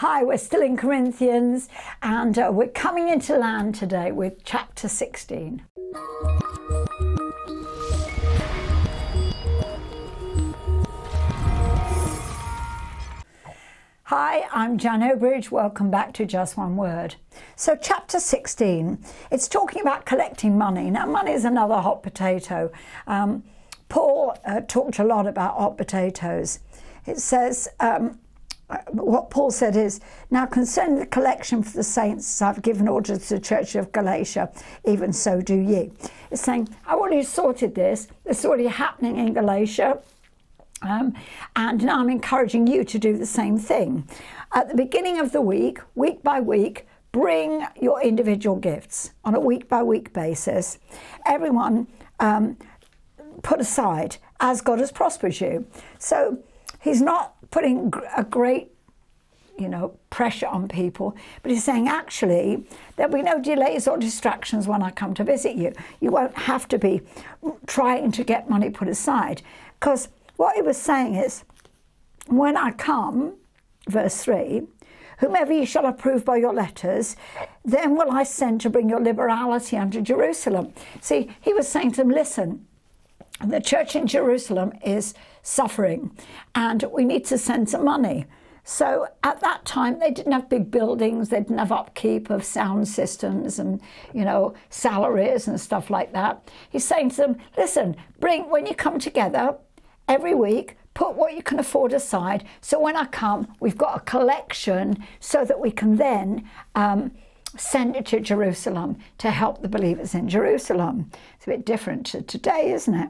Hi, we're still in Corinthians, and we're coming into land today with chapter 16. Hi, I'm Jan Obridge. Welcome back to Just One Word. So chapter 16, it's talking about collecting money. Now, money is another hot potato. Paul talked a lot about hot potatoes. It says, what Paul said is, now concerning the collection for the saints, I've given order to the church of Galatia, even so do ye. It's saying, I already sorted this. This is already happening in Galatia. And now I'm encouraging you to do the same thing. At the beginning of the week by week, bring your individual gifts on a week-by-week basis. Everyone put aside as God has prospered you. So he's not putting a great, pressure on people, but he's saying actually there'll be no delays or distractions when I come to visit you. You won't have to be trying to get money put aside, because what he was saying is, when I come, verse 3, whomever ye shall approve by your letters, then will I send to bring your liberality unto Jerusalem. See, he was saying to them, listen, the church in Jerusalem is suffering and we need to send some money. So at that time, they didn't have big buildings, they didn't have upkeep of sound systems and, salaries and stuff like that. He's saying to them, listen, when you come together every week, put what you can afford aside. So when I come, we've got a collection so that we can then send it to Jerusalem to help the believers in Jerusalem. It's a bit different to today, isn't it?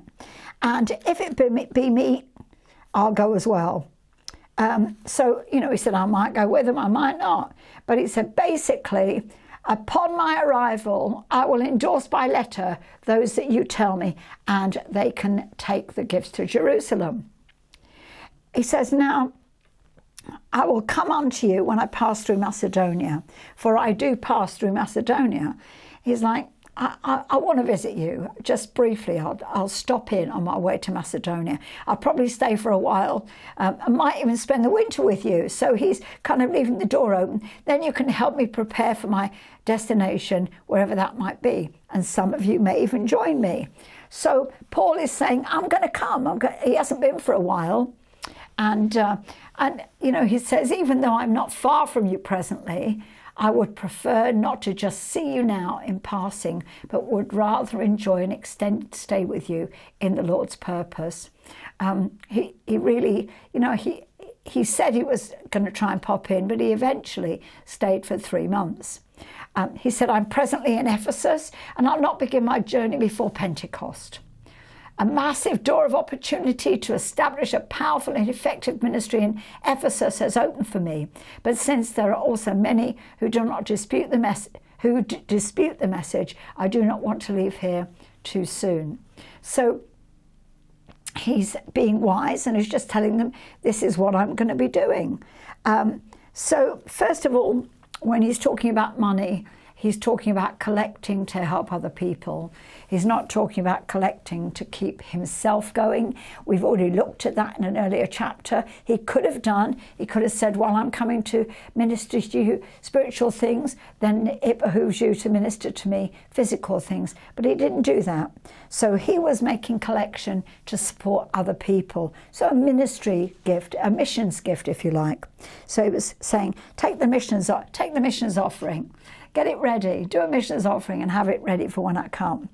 And if it be me, I'll go as well. So, he said, I might go with them, I might not. But he said, basically, upon my arrival, I will endorse by letter those that you tell me, and they can take the gifts to Jerusalem. He says, now, I will come unto you when I pass through Macedonia, for I do pass through Macedonia. He's like, I want to visit you just briefly. I'll stop in on my way to Macedonia. I'll probably stay for a while. I might even spend the winter with you. So he's kind of leaving the door open. Then you can help me prepare for my destination, wherever that might be. And some of you may even join me. So Paul is saying, I'm going to come. He hasn't been for a while. And he says, even though I'm not far from you presently, I would prefer not to just see you now in passing, but would rather enjoy an extended stay with you in the Lord's purpose. He really, he said he was going to try and pop in, but he eventually stayed for 3 months. He said, I'm presently in Ephesus, and I'll not begin my journey before Pentecost. A massive door of opportunity to establish a powerful and effective ministry in Ephesus has opened for me. But since there are also many who do not dispute the message, I do not want to leave here too soon. So he's being wise and he's just telling them, this is what I'm going to be doing. So first of all, when he's talking about money, he's talking about collecting to help other people. He's not talking about collecting to keep himself going. We've already looked at that in an earlier chapter. He could have said, well, I'm coming to minister to you spiritual things, then it behooves you to minister to me physical things. But he didn't do that. So he was making collection to support other people. So a ministry gift, a missions gift, if you like. So he was saying, take the missions offering. Get it ready, do a missions offering and have it ready for when I come.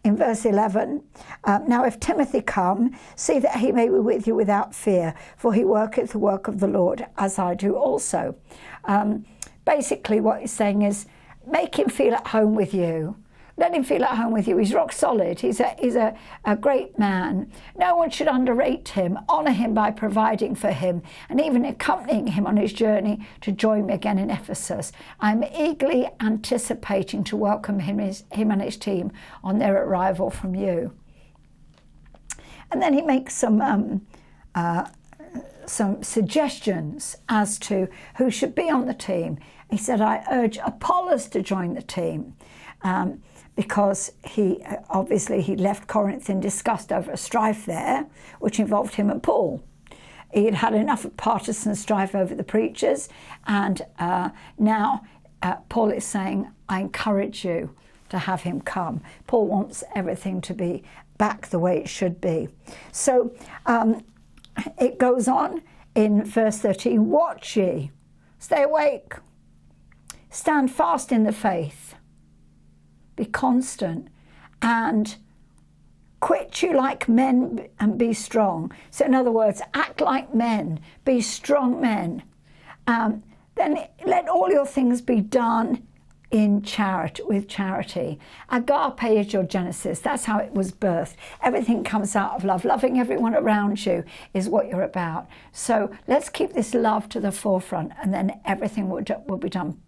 In verse 11, now if Timothy come, see that he may be with you without fear, for he worketh the work of the Lord, as I do also. Basically what he's saying is, make him feel at home with you. Let him feel at home with you. He's rock solid. He's a great man. No one should underrate him. Honour him by providing for him and even accompanying him on his journey to join me again in Ephesus. I'm eagerly anticipating to welcome him and his team on their arrival from you. And then he makes some suggestions as to who should be on the team. He said, I urge Apollos to join the team. Because he left Corinth in disgust over a strife there, which involved him and Paul. he'd had enough of partisan strife over the preachers, and now Paul is saying, I encourage you to have him come. Paul wants everything to be back the way it should be. So it goes on in verse 13, watch ye, stay awake, stand fast in the faith, be constant, and quit you like men and be strong. So in other words, act like men, be strong men. Then let all your things be done in charity, with charity. Agape is your genesis. That's how it was birthed. Everything comes out of love. Loving everyone around you is what you're about. So let's keep this love to the forefront, and then everything will be done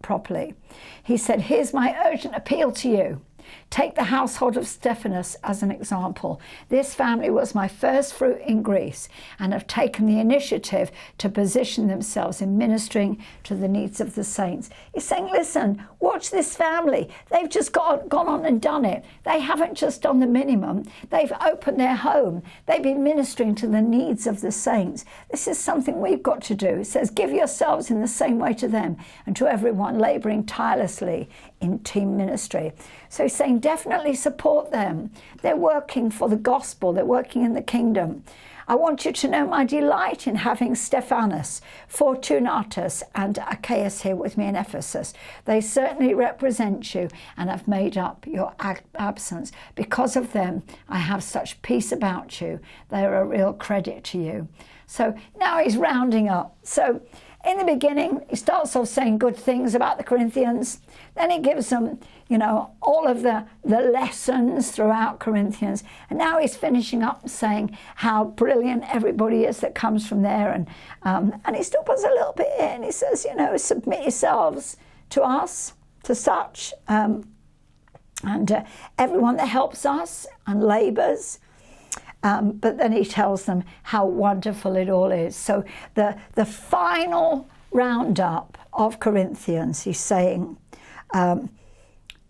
properly. He said, here's my urgent appeal to you. Take the household of Stephanus as an example. This family was my first fruit in Greece and have taken the initiative to position themselves in ministering to the needs of the saints. He's saying, listen, watch this family. They've just gone on and done it. They haven't just done the minimum. They've opened their home. They've been ministering to the needs of the saints. This is something we've got to do. It says, give yourselves in the same way to them and to everyone labouring tirelessly in team ministry. So he's saying definitely support them. They're working for the gospel. They're working in the kingdom. I want you to know my delight in having Stephanus, Fortunatus and Achaeus here with me in Ephesus. They certainly represent you and have made up your absence. Because of them, I have such peace about you. They are a real credit to you. So now he's rounding up. So in the beginning, he starts off saying good things about the Corinthians. Then he gives them, all of the lessons throughout Corinthians. And now he's finishing up saying how brilliant everybody is that comes from there. And he still puts a little bit in. He says, submit yourselves to us, to such, and everyone that helps us and labours. But then he tells them how wonderful it all is. So the final roundup of Corinthians, he's saying,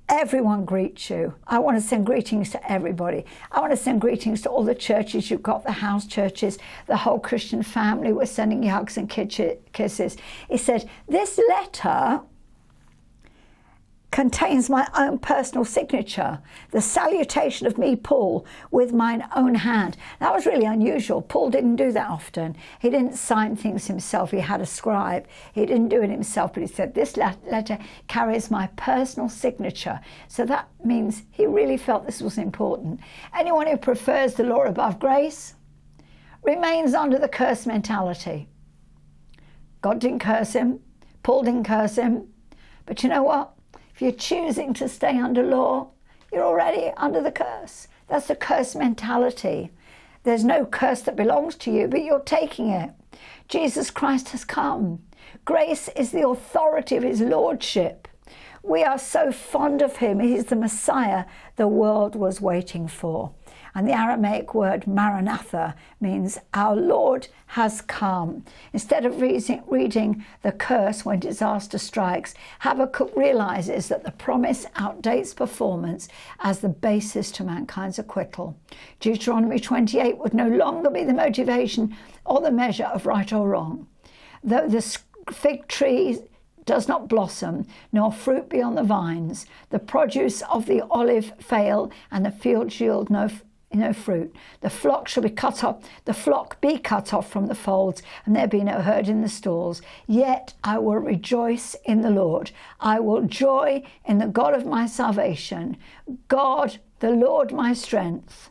everyone greets you. I want to send greetings to everybody. I want to send greetings to all the churches. You've got the house churches, the whole Christian family. We're sending you hugs and kisses. He said, this letter contains my own personal signature, the salutation of me, Paul, with mine own hand. That was really unusual. Paul didn't do that often. He didn't sign things himself. He had a scribe. He didn't do it himself, but he said, this letter carries my personal signature. So that means he really felt this was important. Anyone who prefers the law above grace remains under the curse mentality. God didn't curse him. Paul didn't curse him. But you know what? If you're choosing to stay under law, you're already under the curse. That's the curse mentality. There's no curse that belongs to you, but you're taking it. Jesus Christ has come. Grace is the authority of his lordship. We are so fond of him. He's the Messiah the world was waiting for. And the Aramaic word Maranatha means our Lord has come. Instead of reading the curse when disaster strikes, Habakkuk realizes that the promise outdates performance as the basis to mankind's acquittal. Deuteronomy 28 would no longer be the motivation or the measure of right or wrong. Though the fig tree does not blossom, nor fruit be on the vines, the produce of the olive fail, and the field yield no fruit. The flock shall be cut off, the flock be cut off from the folds, and there be no herd in the stalls. Yet I will rejoice in the Lord. I will joy in the God of my salvation. God, the Lord, my strength,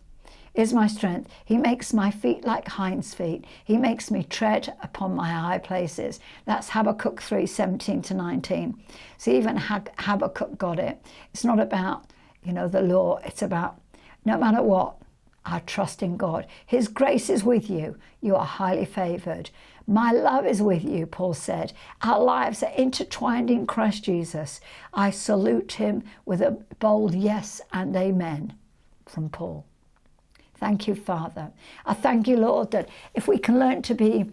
is my strength. He makes my feet like hinds' feet. He makes me tread upon my high places. That's Habakkuk 3:17-19. So even Habakkuk got it. It's not about, the law. It's about no matter what, I trust in God. His grace is with you. You are highly favoured. My love is with you, Paul said. Our lives are intertwined in Christ Jesus. I salute him with a bold yes and amen from Paul. Thank you, Father. I thank you, Lord, that if we can learn to be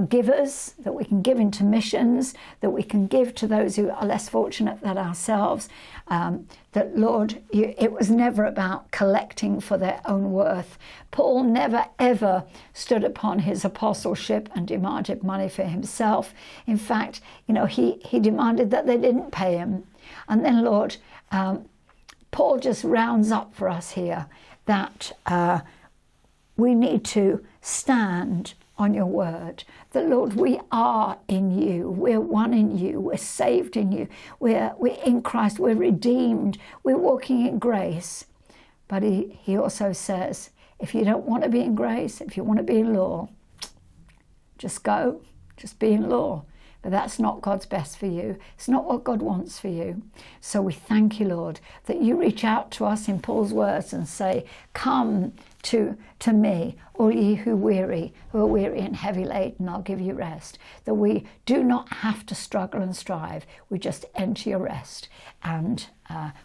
givers, that we can give into missions, that we can give to those who are less fortunate than ourselves, that, Lord, it was never about collecting for their own worth. Paul never, ever stood upon his apostleship and demanded money for himself. In fact, he demanded that they didn't pay him. And then, Lord, Paul just rounds up for us here that we need to stand on your word. That, Lord, we are in you. We're one in you. We're saved in you. We're in Christ. We're redeemed. We're walking in grace. But he also says, if you don't want to be in grace, if you want to be in law, just go. Just be in law. But that's not God's best for you. It's not what God wants for you. So we thank you, Lord, that you reach out to us in Paul's words and say, come to me, all ye who are weary and heavy laden, I'll give you rest. That we do not have to struggle and strive. We just enter your rest. And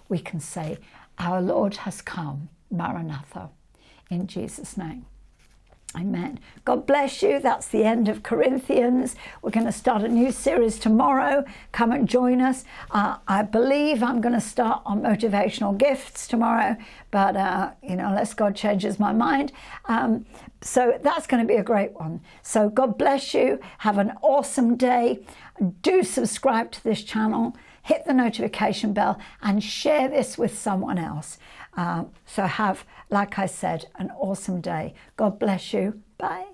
we can say, our Lord has come, Maranatha, in Jesus' name. Amen. God bless you. That's the end of Corinthians. We're going to start a new series tomorrow. Come and join us. I believe I'm going to start on motivational gifts tomorrow, but unless God changes my mind. So that's going to be a great one. So God bless you. Have an awesome day. Do subscribe to this channel. Hit the notification bell and share this with someone else. So have, like I said, an awesome day. God bless you. Bye.